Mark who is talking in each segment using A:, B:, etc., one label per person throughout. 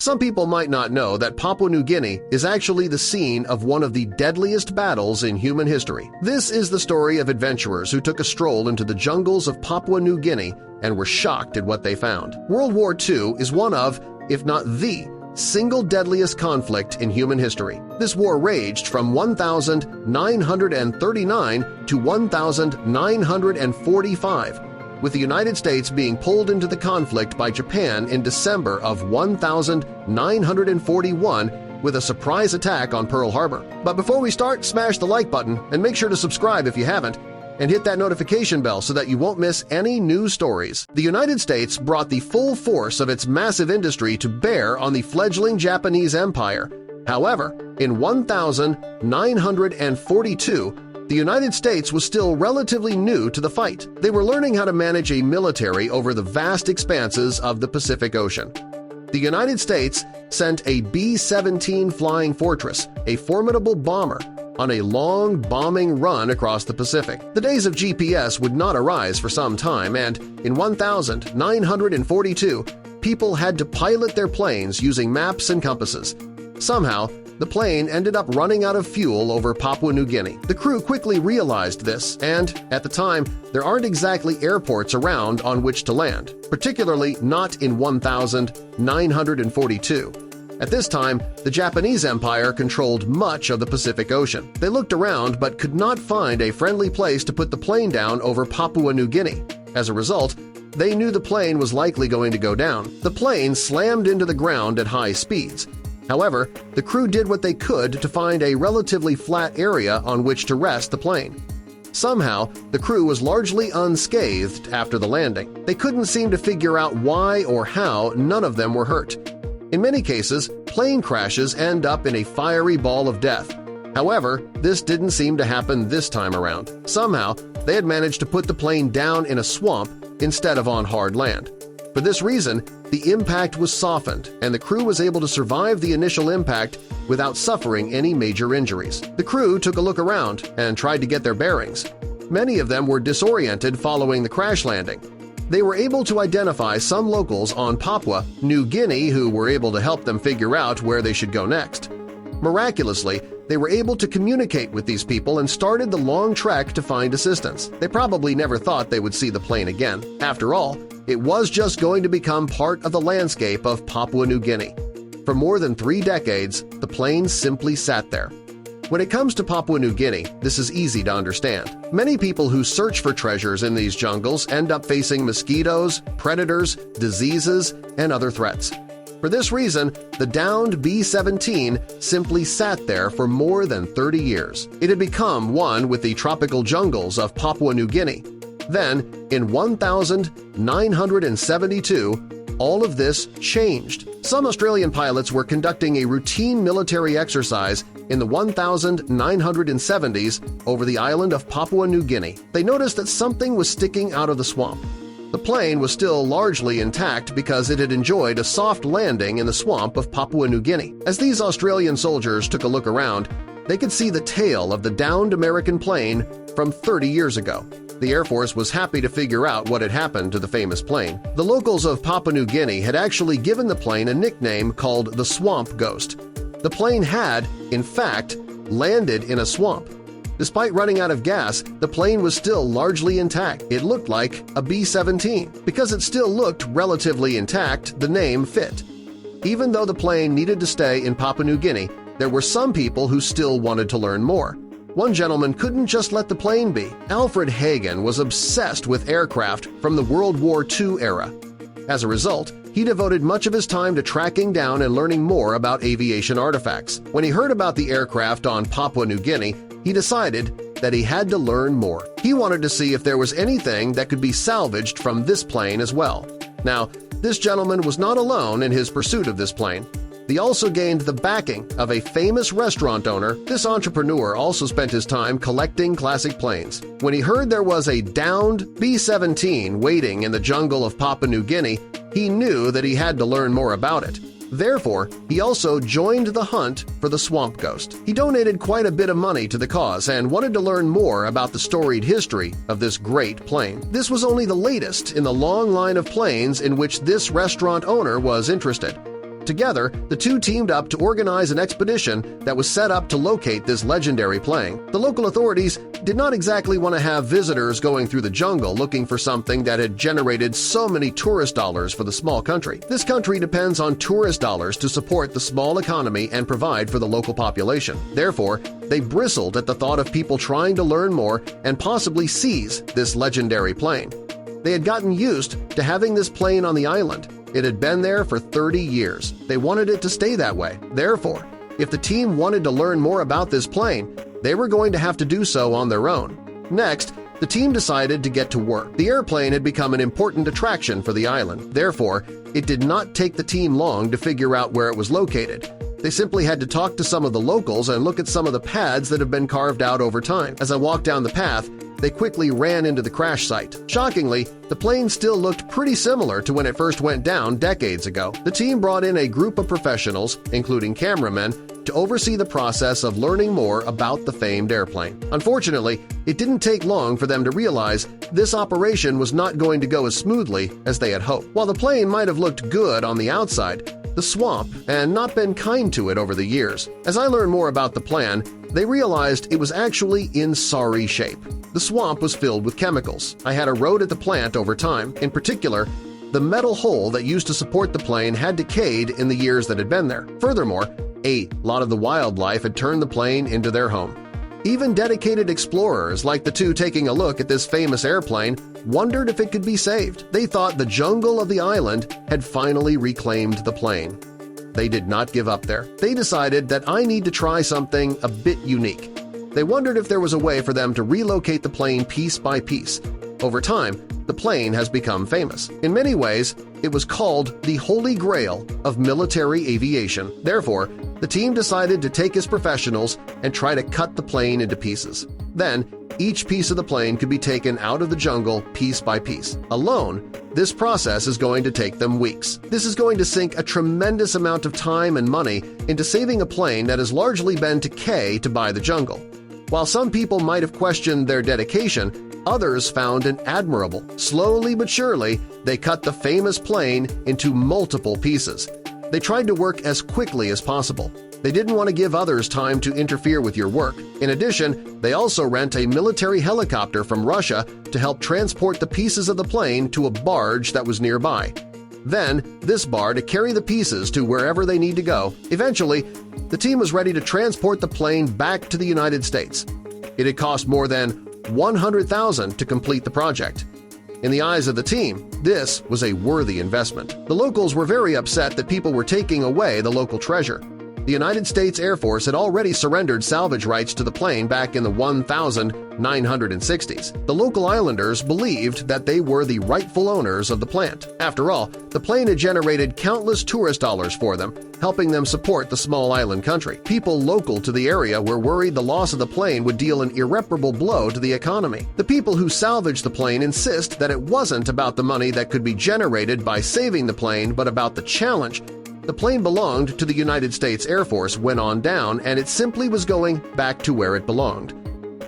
A: Some people might not know that Papua New Guinea is actually the scene of one of the deadliest battles in human history. This is the story of adventurers who took a stroll into the jungles of Papua New Guinea and were shocked at what they found. World War II is one of, if not the, single deadliest conflict in human history. This war raged from 1939 to 1945, with the United States being pulled into the conflict by Japan in December of 1941 with a surprise attack on Pearl Harbor. But before we start, smash the like button and make sure to subscribe if you haven't, and hit that notification bell so that you won't miss any news stories. The United States brought the full force of its massive industry to bear on the fledgling Japanese Empire. However, in 1942, the United States was still relatively new to the fight. They were learning how to manage a military over the vast expanses of the Pacific Ocean. The United States sent a B-17 Flying Fortress, a formidable bomber, on a long bombing run across the Pacific. The days of GPS would not arise for some time, and in 1942, people had to pilot their planes using maps and compasses. Somehow, the plane ended up running out of fuel over Papua New Guinea. The crew quickly realized this, and at the time, there aren't exactly airports around on which to land, particularly not in 1942. At this time, the Japanese Empire controlled much of the Pacific Ocean. They looked around but could not find a friendly place to put the plane down over Papua New Guinea. As a result, they knew the plane was likely going to go down. The plane slammed into the ground at high speeds. However, the crew did what they could to find a relatively flat area on which to rest the plane. Somehow, the crew was largely unscathed after the landing. They couldn't seem to figure out why or how none of them were hurt. In many cases, plane crashes end up in a fiery ball of death. However, this didn't seem to happen this time around. Somehow, they had managed to put the plane down in a swamp instead of on hard land. For this reason, the impact was softened, and the crew was able to survive the initial impact without suffering any major injuries. The crew took a look around and tried to get their bearings. Many of them were disoriented following the crash landing. They were able to identify some locals on Papua New Guinea who were able to help them figure out where they should go next. Miraculously, they were able to communicate with these people and started the long trek to find assistance. They probably never thought they would see the plane again. After all, it was just going to become part of the landscape of Papua New Guinea. For more than 3 decades, the plane simply sat there. When it comes to Papua New Guinea, this is easy to understand. Many people who search for treasures in these jungles end up facing mosquitoes, predators, diseases, and other threats. For this reason, the downed B-17 simply sat there for more than 30 years. It had become one with the tropical jungles of Papua New Guinea. Then, in 1972, all of this changed. Some Australian pilots were conducting a routine military exercise in the 1970s over the island of Papua New Guinea. They noticed that something was sticking out of the swamp. The plane was still largely intact because it had enjoyed a soft landing in the swamp of Papua New Guinea. As these Australian soldiers took a look around, they could see the tail of the downed American plane from 30 years ago. The Air Force was happy to figure out what had happened to the famous plane. The locals of Papua New Guinea had actually given the plane a nickname called the Swamp Ghost. The plane had, in fact, landed in a swamp. Despite running out of gas, the plane was still largely intact. It looked like a B-17. Because it still looked relatively intact, the name fit. Even though the plane needed to stay in Papua New Guinea, there were some people who still wanted to learn more. One gentleman couldn't just let the plane be. Alfred Hagen was obsessed with aircraft from the World War II era. As a result, he devoted much of his time to tracking down and learning more about aviation artifacts. When he heard about the aircraft on Papua New Guinea, he decided that he had to learn more. He wanted to see if there was anything that could be salvaged from this plane as well. Now, this gentleman was not alone in his pursuit of this plane. He also gained the backing of a famous restaurant owner. This entrepreneur also spent his time collecting classic planes. When he heard there was a downed B-17 waiting in the jungle of Papua New Guinea, he knew that he had to learn more about it. Therefore, he also joined the hunt for the Swamp Ghost. He donated quite a bit of money to the cause and wanted to learn more about the storied history of this great plane. This was only the latest in the long line of planes in which this restaurant owner was interested. Together, the two teamed up to organize an expedition that was set up to locate this legendary plane. The local authorities did not exactly want to have visitors going through the jungle looking for something that had generated so many tourist dollars for the small country. This country depends on tourist dollars to support the small economy and provide for the local population. Therefore, they bristled at the thought of people trying to learn more and possibly seize this legendary plane. They had gotten used to having this plane on the island. It had been there for 30 years. They wanted it to stay that way. Therefore, if the team wanted to learn more about this plane, they were going to have to do so on their own. Next, the team decided to get to work. The airplane had become an important attraction for the island. Therefore, it did not take the team long to figure out where it was located. They simply had to talk to some of the locals and look at some of the pads that have been carved out over time. As I walked down the path, they quickly ran into the crash site. Shockingly, the plane still looked pretty similar to when it first went down decades ago. The team brought in a group of professionals, including cameramen, to oversee the process of learning more about the famed airplane. Unfortunately, it didn't take long for them to realize this operation was not going to go as smoothly as they had hoped. While the plane might have looked good on the outside, the swamp and not been kind to it over the years. As I learned more about the plan, they realized it was actually in sorry shape. The swamp was filled with chemicals. I had eroded the plant over time. In particular, the metal hull that used to support the plane had decayed in the years that had been there. Furthermore, a lot of the wildlife had turned the plane into their home. Even dedicated explorers like the two taking a look at this famous airplane wondered if it could be saved. They thought the jungle of the island had finally reclaimed the plane. They did not give up there. They decided that I need to try something a bit unique. They wondered if there was a way for them to relocate the plane piece by piece. Over time, the plane has become famous. In many ways, it was called the Holy Grail of military aviation. Therefore, the team decided to take as professionals and try to cut the plane into pieces. Then, each piece of the plane could be taken out of the jungle piece by piece. Alone, this process is going to take them weeks. This is going to sink a tremendous amount of time and money into saving a plane that has largely been decay to buy the jungle. While some people might have questioned their dedication, others found it admirable. Slowly but surely, they cut the famous plane into multiple pieces. They tried to work as quickly as possible. They didn't want to give others time to interfere with your work. In addition, they also rent a military helicopter from Russia to help transport the pieces of the plane to a barge that was nearby. Then, this bar to carry the pieces to wherever they need to go. Eventually, the team was ready to transport the plane back to the United States. It had cost more than $100,000 to complete the project. In the eyes of the team, this was a worthy investment. The locals were very upset that people were taking away the local treasure. The United States Air Force had already surrendered salvage rights to the plane back in the 1960s. The local islanders believed that they were the rightful owners of the plant. After all, the plane had generated countless tourist dollars for them, helping them support the small island country. People local to the area were worried the loss of the plane would deal an irreparable blow to the economy. The people who salvaged the plane insist that it wasn't about the money that could be generated by saving the plane, but about the challenge. The plane belonged to the United States Air Force when on down, and it simply was going back to where it belonged.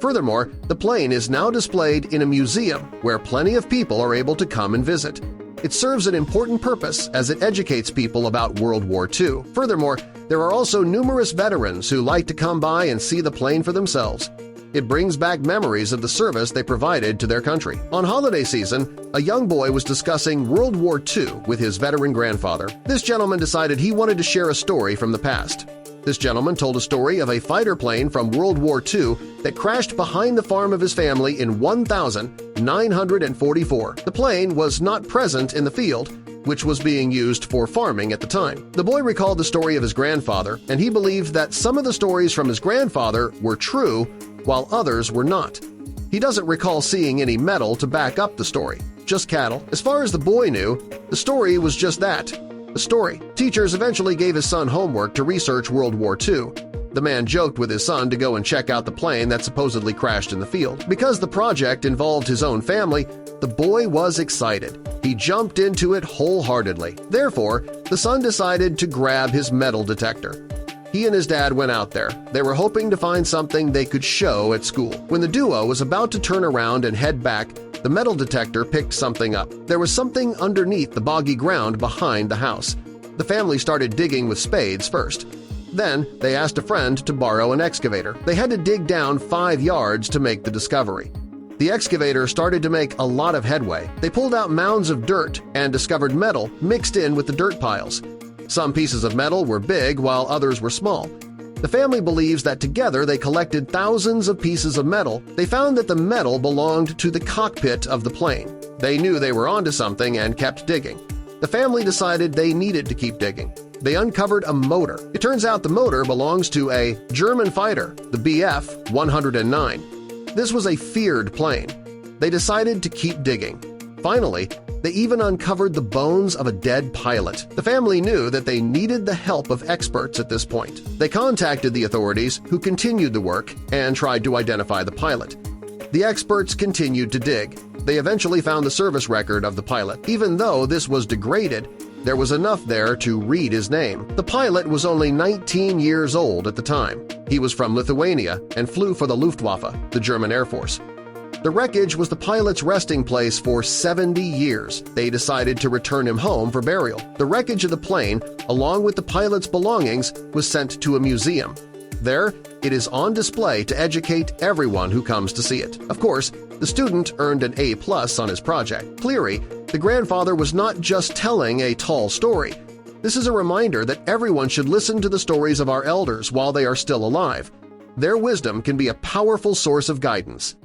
A: Furthermore, the plane is now displayed in a museum where plenty of people are able to come and visit. It serves an important purpose as it educates people about World War II. Furthermore, there are also numerous veterans who like to come by and see the plane for themselves. It brings back memories of the service they provided to their country. On holiday season, a young boy was discussing World War II with his veteran grandfather. This gentleman decided he wanted to share a story from the past. This gentleman told a story of a fighter plane from World War II that crashed behind the farm of his family in 1944. The plane was not present in the field, which was being used for farming at the time. The boy recalled the story of his grandfather, and he believed that some of the stories from his grandfather were true while others were not. He doesn't recall seeing any metal to back up the story, just cattle. As far as the boy knew, the story was just that, a story. Teachers eventually gave his son homework to research World War II. The man joked with his son to go and check out the plane that supposedly crashed in the field. Because the project involved his own family, the boy was excited. He jumped into it wholeheartedly. Therefore, the son decided to grab his metal detector. He and his dad went out there. They were hoping to find something they could show at school. When the duo was about to turn around and head back, the metal detector picked something up. There was something underneath the boggy ground behind the house. The family started digging with spades first. Then they asked a friend to borrow an excavator. They had to dig down 5 yards to make the discovery. The excavator started to make a lot of headway. They pulled out mounds of dirt and discovered metal mixed in with the dirt piles. Some pieces of metal were big while others were small. The family believes that together they collected thousands of pieces of metal. They found that the metal belonged to the cockpit of the plane. They knew they were onto something and kept digging. The family decided they needed to keep digging. They uncovered a motor. It turns out the motor belongs to a German fighter, the Bf-109. This was a feared plane. They decided to keep digging. Finally, they even uncovered the bones of a dead pilot. The family knew that they needed the help of experts at this point. They contacted the authorities, who continued the work and tried to identify the pilot. The experts continued to dig. They eventually found the service record of the pilot. Even though this was degraded, there was enough there to read his name. The pilot was only 19 years old at the time. He was from Lithuania and flew for the Luftwaffe, the German Air Force. The wreckage was the pilot's resting place for 70 years. They decided to return him home for burial. The wreckage of the plane, along with the pilot's belongings, was sent to a museum. There, it is on display to educate everyone who comes to see it. Of course, the student earned an A+ on his project. Clearly, the grandfather was not just telling a tall story. This is a reminder that everyone should listen to the stories of our elders while they are still alive. Their wisdom can be a powerful source of guidance.